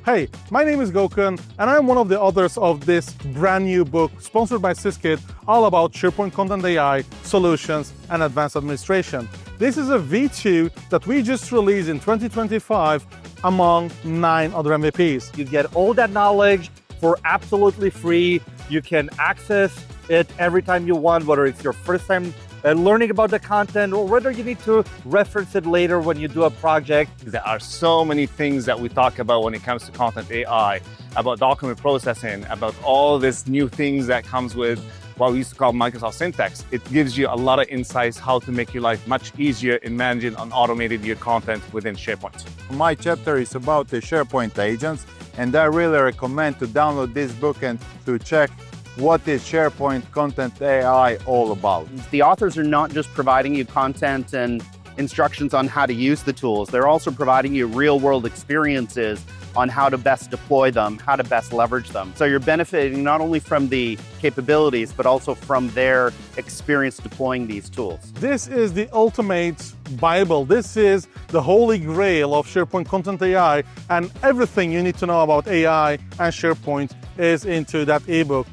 Hey, my name is Gokun, and I'm one of the authors of this brand new book sponsored by Syskit, all about SharePoint Content AI, solutions, and advanced administration. This is a V2 that we just released in 2025 among 9 other MVPs. You get all that knowledge for absolutely free. You can access it every time you want, whether it's your first time learning about the content or whether you need to reference it later when you do a project. There are so many things that we talk about when it comes to content AI, about document processing, about all these new things that comes with what we used to call Microsoft Syntax. It gives you a lot of insights how to make your life much easier in managing and automating your content within SharePoint. My chapter is about the SharePoint agents, and I really recommend to download this book and to check what is SharePoint Content AI all about. The authors are not just providing you content and instructions on how to use the tools, they're also providing you real-world experiences on how to best deploy them, how to best leverage them. So you're benefiting not only from the capabilities, but also from their experience deploying these tools. This is the ultimate Bible. This is the holy grail of SharePoint Content AI, and everything you need to know about AI and SharePoint is into that ebook.